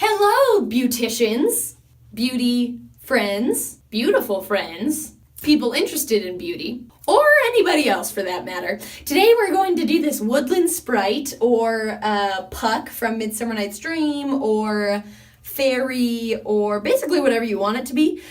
Hello, beauticians, beauty friends, beautiful friends, people interested in beauty, or anybody else for that matter. Today we're going to do this Woodland Sprite, or Puck from Midsummer Night's Dream, or Fairy, or basically whatever you want it to be.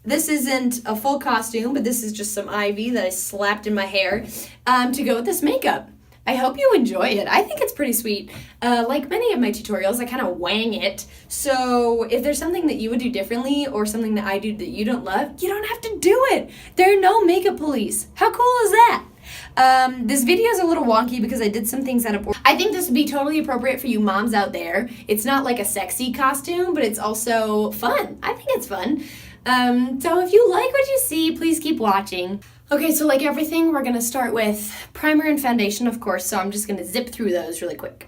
This isn't a full costume, but this is just some ivy that I slapped in my hair to go with this makeup. I hope you enjoy it. I think it's pretty sweet. Like many of my tutorials, I kind of wang it. So if there's something that you would do differently or something that I do that you don't love, you don't have to do it. There are no makeup police. How cool is that? This video is a little wonky because I did some things out of order. I think this would be totally appropriate for you moms out there. It's not like a sexy costume, but it's also fun. I think it's fun. So if you like what you see, please keep watching. Okay, so like everything, we're gonna start with primer and foundation, of course, so I'm just gonna zip through those really quick.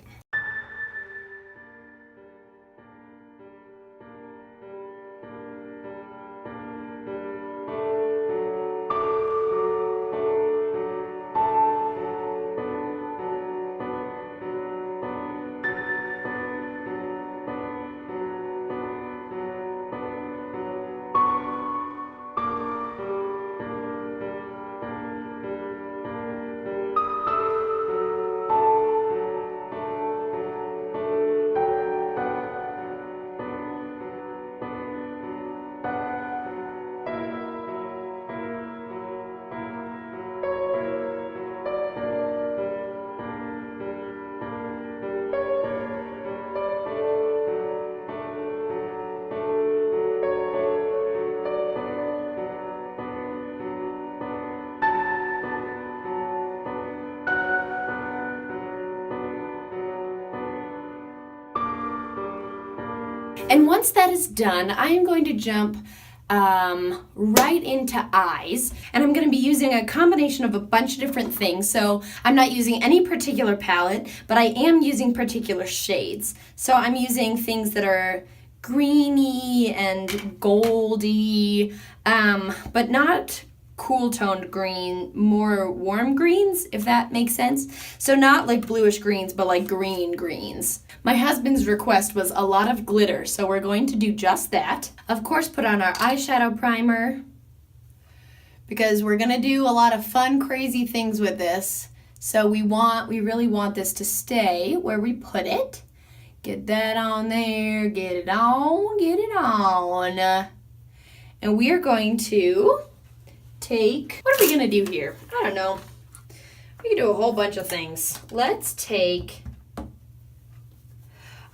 And once that is done, I am going to jump right into eyes, and I'm going to be using a combination of a bunch of different things. So I'm not using any particular palette, but I am using particular shades. So I'm using things that are greeny and goldy, but not cool toned green, more warm greens, if that makes sense. So not like bluish greens, but like green greens. My husband's request was a lot of glitter, so we're going to do just that. Of course, put on our eyeshadow primer, because we're gonna do a lot of fun, crazy things with this. So we really want this to stay where we put it. Get that on there, get it on, get it on. And we are going to what are we gonna do here? I don't know. We can do a whole bunch of things. Let's take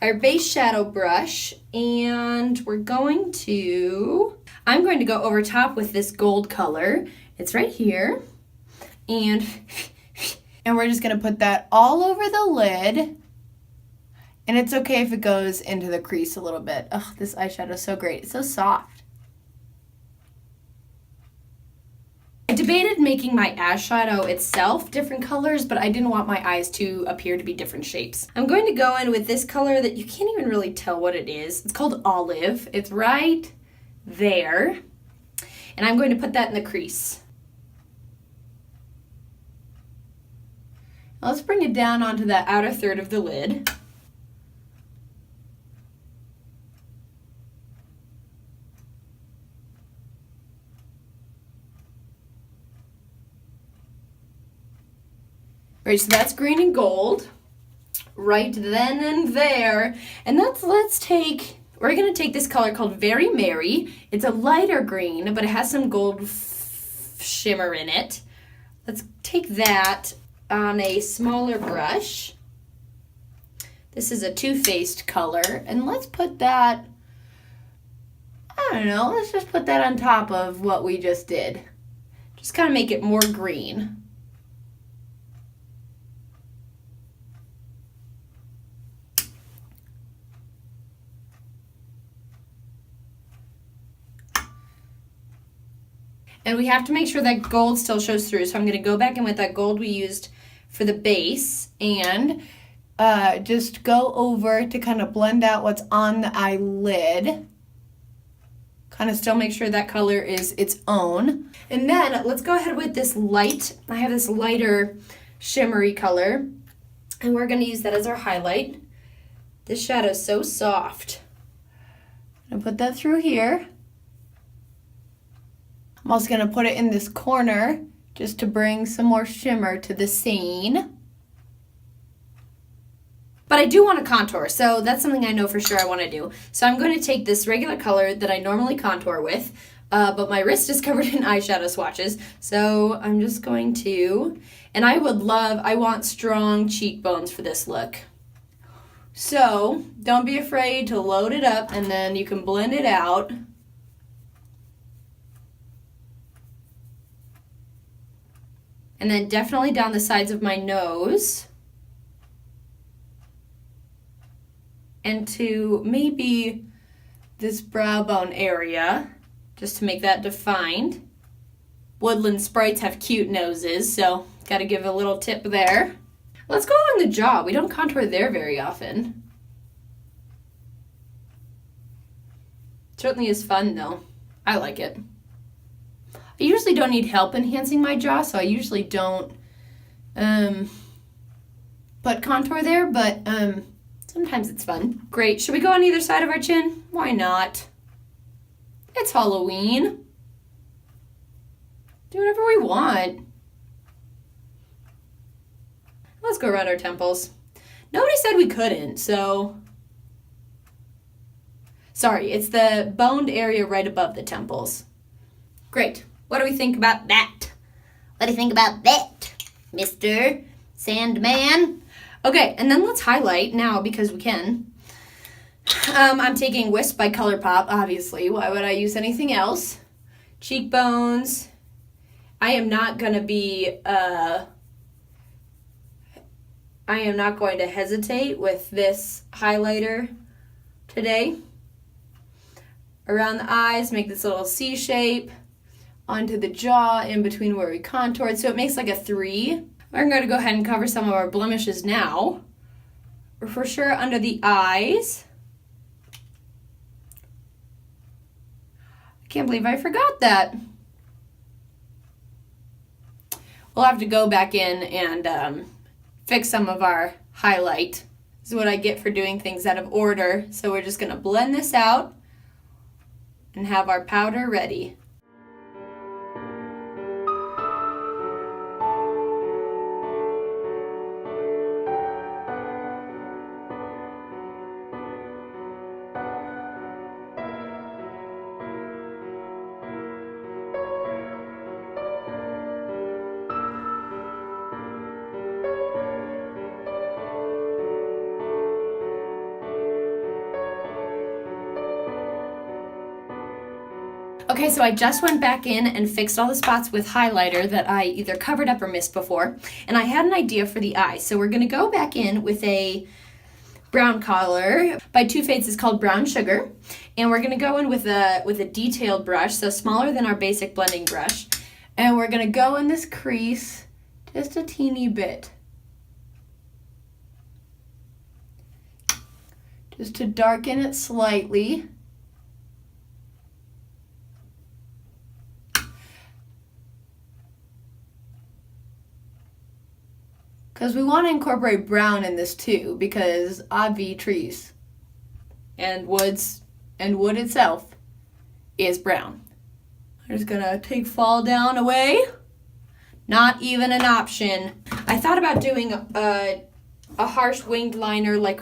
our base shadow brush, and I'm going to go over top with this gold color. It's right here. And we're just gonna put that all over the lid. And it's okay if it goes into the crease a little bit. Oh, this eyeshadow is so great. It's so soft. I debated making my eyeshadow itself different colors, but I didn't want my eyes to appear to be different shapes. I'm going to go in with this color that you can't even really tell what it is. It's called Olive. It's right there. And I'm going to put that in the crease. Now let's bring it down onto that outer third of the lid. Right, so that's green and gold, right then and there. And we're gonna take this color called Very Merry. It's a lighter green, but it has some gold shimmer in it. Let's take that on a smaller brush. This is a Too Faced color, and let's put that, I don't know, let's just put that on top of what we just did. Just kind of make it more green. And we have to make sure that gold still shows through. So I'm going to go back in with that gold we used for the base and just go over to kind of blend out what's on the eyelid. Kind of still make sure that color is its own. And then let's go ahead with this light. I have this lighter shimmery color, and we're going to use that as our highlight. This shadow's so soft. I'm gonna put that through here. I'm also gonna put it in this corner just to bring some more shimmer to the scene. But I do want to contour, so that's something I know for sure I want to do. So I'm going to take this regular color that I normally contour with, but my wrist is covered in eyeshadow swatches, so I'm just going to, and I want strong cheekbones for this look. So don't be afraid to load it up, and then you can blend it out. And then definitely down the sides of my nose. And to maybe this brow bone area, just to make that defined. Woodland Sprites have cute noses, so gotta give a little tip there. Let's go along the jaw. We don't contour there very often. Certainly is fun though. I like it. I usually don't need help enhancing my jaw, so I usually don't put contour there, but sometimes it's fun. Great. Should we go on either side of our chin? Why not? It's Halloween. Do whatever we want. Let's go around our temples. Nobody said we couldn't, so... Sorry, it's the boned area right above the temples. Great. What do we think about that? What do you think about that, Mr. Sandman? Okay, and then let's highlight now because we can. I'm taking Wisp by ColourPop, obviously. Why would I use anything else? Cheekbones. I am not going to hesitate with this highlighter today. Around the eyes, make this little C shape. Onto the jaw, in between where we contoured, so it makes like a 3. We're going to go ahead and cover some of our blemishes now. For sure under the eyes. I can't believe I forgot that. We'll have to go back in and fix some of our highlight. This is what I get for doing things out of order. So we're just going to blend this out and have our powder ready. Okay, so I just went back in and fixed all the spots with highlighter that I either covered up or missed before. And I had an idea for the eyes. So we're going to go back in with a brown color by Too Faced. It's called Brown Sugar. And we're going to go in with a detailed brush, so smaller than our basic blending brush. And we're going to go in this crease just a teeny bit. Just to darken it slightly. Because we want to incorporate brown in this too, because obvi trees and wood itself is brown. I'm just gonna take Fall Down away. Not even an option. I thought about doing a harsh winged liner like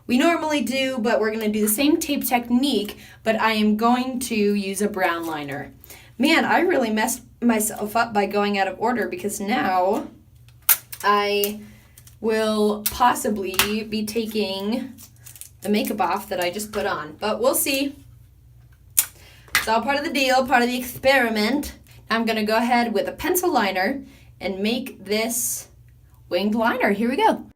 we normally do, but we're gonna do the same tape technique, but I am going to use a brown liner. Man, I really messed myself up by going out of order because now I will possibly be taking the makeup off that I just put on, but we'll see. It's all part of the deal, part of the experiment. I'm gonna go ahead with a pencil liner and make this winged liner. Here we go.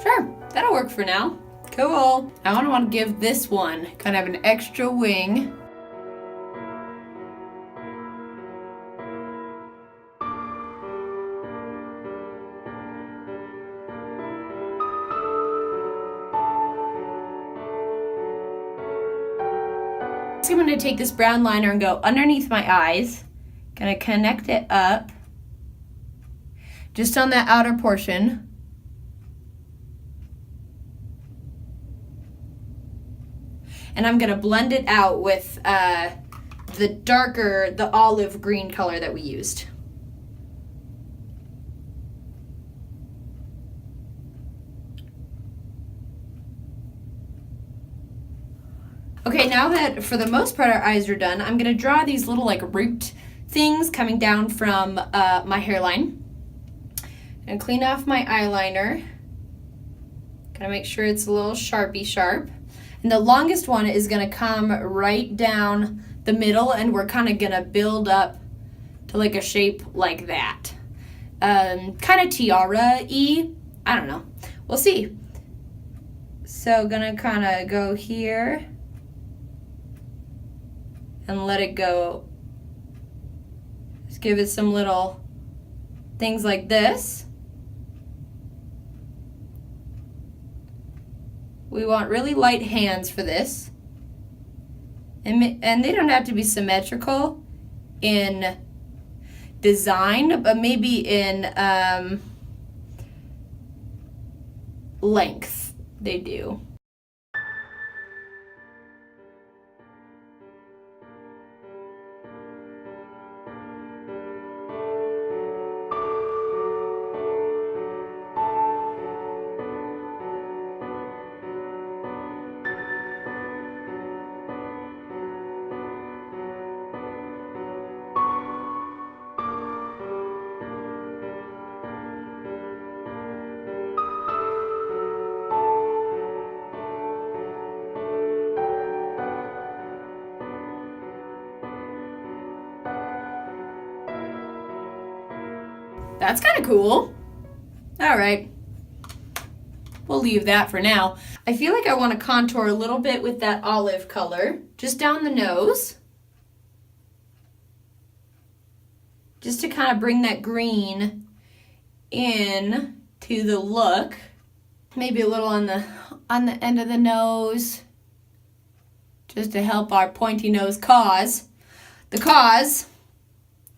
Sure, that'll work for now. Cool. I want to give this one kind of an extra wing. I'm going to take this brown liner and go underneath my eyes. Going to connect it up just on that outer portion. And I'm going to blend it out with the olive green color that we used. Okay, now that for the most part our eyes are done, I'm going to draw these little like root things coming down from my hairline. And clean off my eyeliner. Gotta make sure it's a little sharpie sharp. And the longest one is gonna come right down the middle, and we're kind of gonna build up to like a shape like that. Kind of tiara-y. I don't know. We'll see. So gonna kind of go here and let it go. Just give it some little things like this. We want really light hands for this. And they don't have to be symmetrical in design, but maybe in length they do. That's kind of cool. All right. We'll leave that for now. I feel like I want to contour a little bit with that olive color, just down the nose. Just to kind of bring that green in to the look. Maybe a little on the end of the nose, just to help our pointy nose cause. The cause.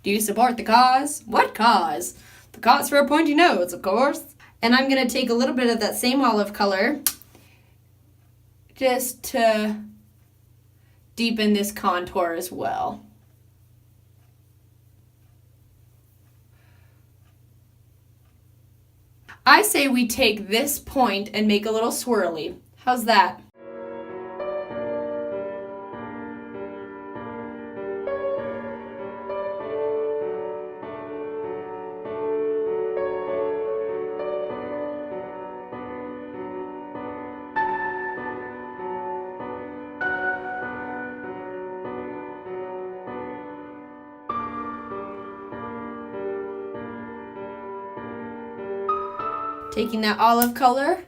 Do you support the cause? What cause? The cause for a pointy nose, of course. And I'm going to take a little bit of that same olive color just to deepen this contour as well. I say we take this point and make a little swirly. How's that? Taking that olive color,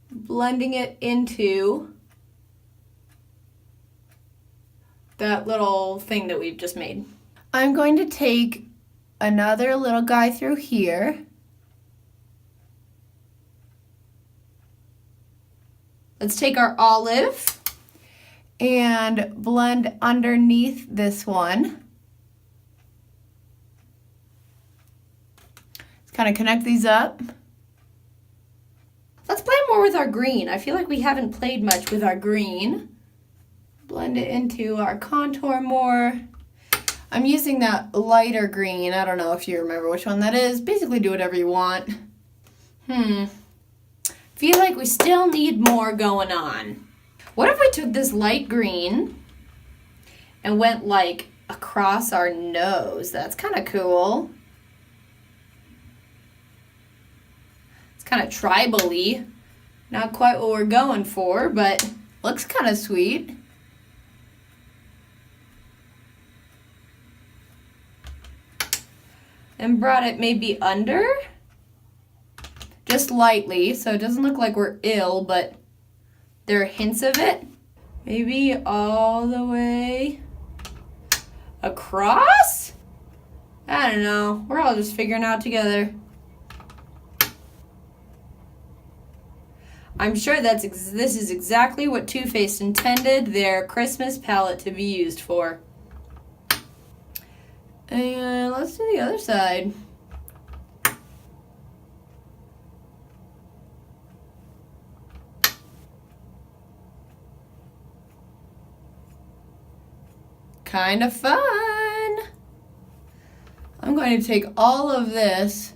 blending it into that little thing that we've just made. I'm going to take another little guy through here. Let's take our olive and blend underneath this one. Let's kind of connect these up. Let's play more with our green. I feel like we haven't played much with our green. Blend it into our contour more. I'm using that lighter green. I don't know if you remember which one that is. Basically do whatever you want. Feel like we still need more going on. What if we took this light green and went like across our nose? That's kind of cool. Kind of tribal-y. Not quite what we're going for, but looks kind of sweet. And brought it maybe under, just lightly, so it doesn't look like we're ill, but there are hints of it. Maybe all the way across? I don't know. We're all just figuring out together. I'm sure this is exactly what Too Faced intended their Christmas palette to be used for. And let's do the other side. Kind of fun. I'm going to take all of this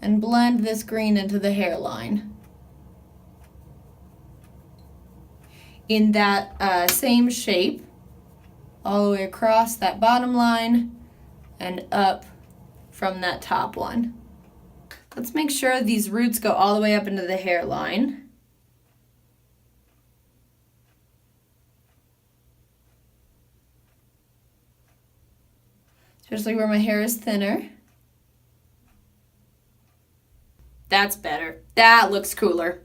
and blend this green into the hairline. In that same shape, all the way across that bottom line and up from that top one. Let's make sure these roots go all the way up into the hairline. Especially where my hair is thinner. That's better. That looks cooler.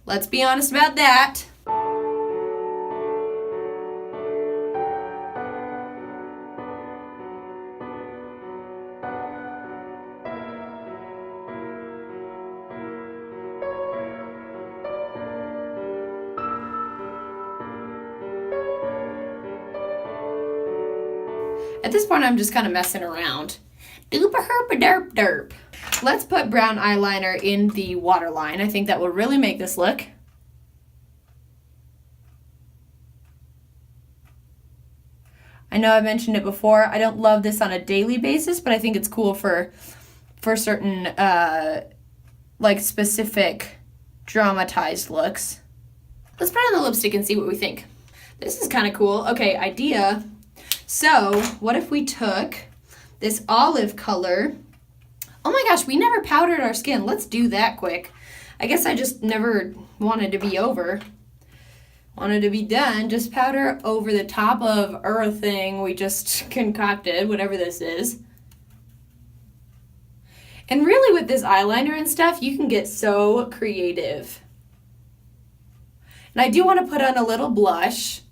Let's be honest about that. At this point, I'm just kind of messing around. Doopa herpa derp derp. Let's put brown eyeliner in the waterline. I think that will really make this look. I know I mentioned it before. I don't love this on a daily basis, but I think it's cool for certain like specific dramatized looks. Let's put on the lipstick and see what we think. This is kind of cool. Okay, idea. So, what if we took this olive color? Oh my gosh, we never powdered our skin. Let's do that quick. I guess I just never wanted to be over. Wanted to be done. Just powder over the top of our thing we just concocted, whatever this is. And really with this eyeliner and stuff, you can get so creative. And I do want to put on a little blush,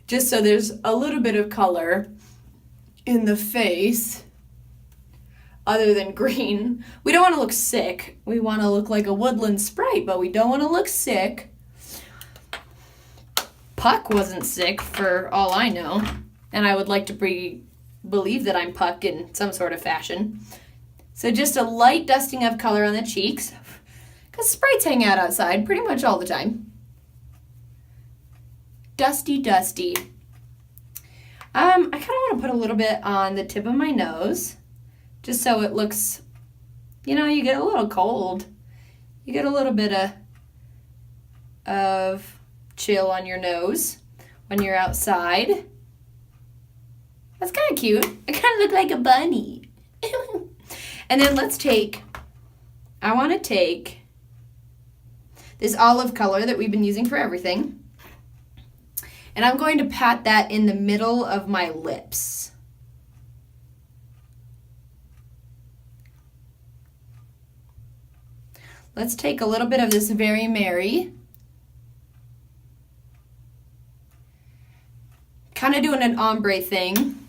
just so there's a little bit of color in the face, other than green. We don't want to look sick. We want to look like a Woodland Sprite, but we don't want to look sick. Puck wasn't sick for all I know, and I would like to believe that I'm Puck in some sort of fashion. So just a light dusting of color on the cheeks, because Sprites hang out outside pretty much all the time. Dusty, dusty. I kind of want to put a little bit on the tip of my nose, just so it looks, you know, you get a little cold. You get a little bit of chill on your nose when you're outside. That's kind of cute. I kind of look like a bunny. And then I want to take this olive color that we've been using for everything, and I'm going to pat that in the middle of my lips. Let's take a little bit of this Very Merry. Kind of doing an ombre thing.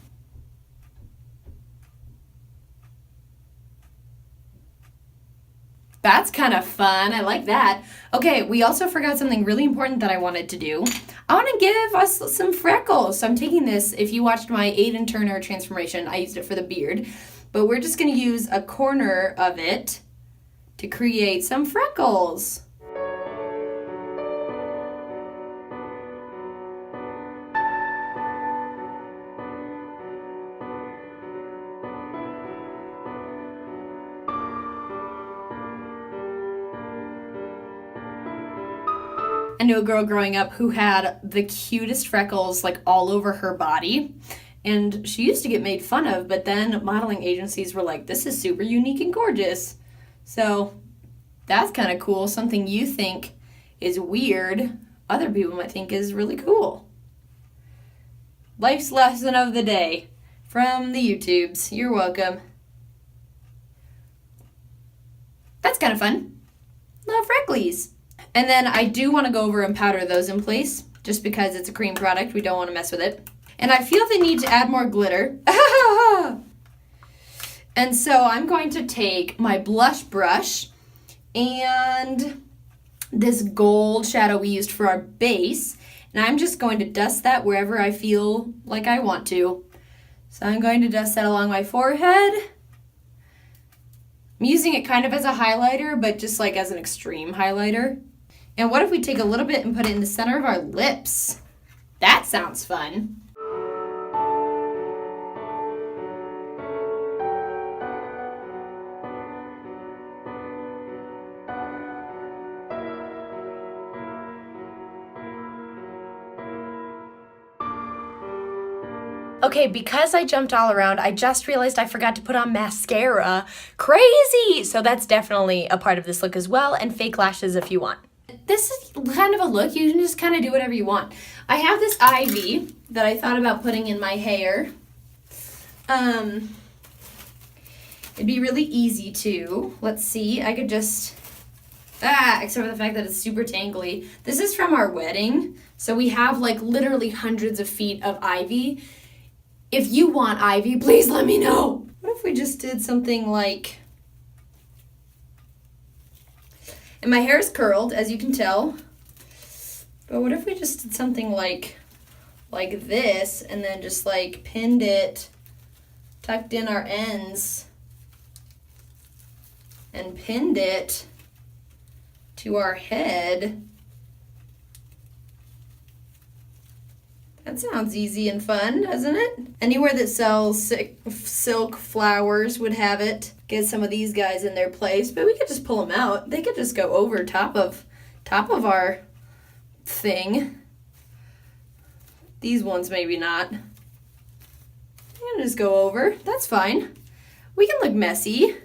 That's kind of fun. I like that. Okay, we also forgot something really important that I wanted to do. I want to give us some freckles. So I'm taking this. If you watched my Aiden Turner transformation, I used it for the beard. But we're just going to use a corner of it to create some freckles. I knew a girl growing up who had the cutest freckles like all over her body, and she used to get made fun of, but then modeling agencies were like, this is super unique and gorgeous. So that's kind of cool. Something you think is weird, other people might think is really cool. Life's lesson of the day from the YouTubes. You're welcome. That's kind of fun. Little frecklies. And then I do want to go over and powder those in place, just because it's a cream product. We don't want to mess with it. And I feel the need to add more glitter. And so I'm going to take my blush brush, and this gold shadow we used for our base, and I'm just going to dust that wherever I feel like I want to. So I'm going to dust that along my forehead. I'm using it kind of as a highlighter, but just like as an extreme highlighter. And what if we take a little bit and put it in the center of our lips? That sounds fun. Okay, because I jumped all around, I just realized I forgot to put on mascara. Crazy! So that's definitely a part of this look as well, and fake lashes if you want. This is kind of a look. You can just kind of do whatever you want. I have this ivy that I thought about putting in my hair. It'd be really easy to. Let's see. I could just... except for the fact that it's super tangly. This is from our wedding. So we have like literally hundreds of feet of ivy. If you want ivy, please let me know. What if we just did something like... And my hair is curled, as you can tell. But what if we just did something like this, and then just like pinned it, tucked in our ends, and pinned it to our head? That sounds easy and fun, doesn't it? Anywhere that sells silk flowers would have it. Get some of these guys in their place, but we could just pull them out. They could just go over top of our thing. These ones maybe not. They can just go over. That's fine. We can look messy.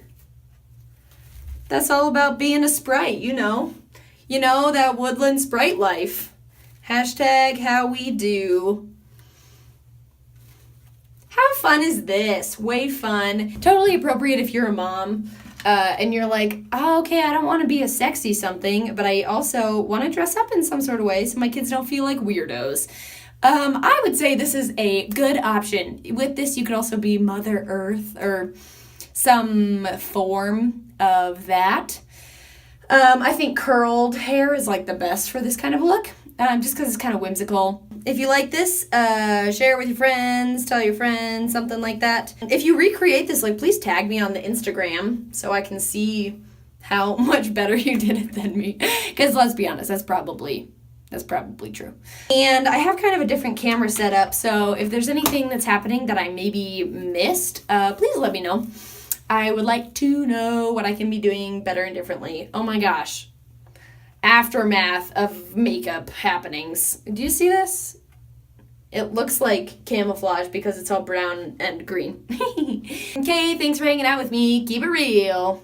That's all about being a Sprite, you know. You know, that Woodland Sprite life. Hashtag how we do. How fun is this? Way fun. Totally appropriate if you're a mom and you're like, oh, okay, I don't want to be a sexy something, but I also want to dress up in some sort of way so my kids don't feel like weirdos. I would say this is a good option. With this, you could also be Mother Earth or some form of that. I think curled hair is like the best for this kind of look. Just because it's kind of whimsical. If you like this, share it with your friends, tell your friends, something like that. If you recreate this look, please tag me on the Instagram so I can see how much better you did it than me. Because let's be honest, that's probably true. And I have kind of a different camera setup, so if there's anything that's happening that I maybe missed, please let me know. I would like to know what I can be doing better and differently. Oh my gosh. Aftermath of makeup happenings. Do you see this? It looks like camouflage because it's all brown and green. Okay, thanks for hanging out with me. Keep it real.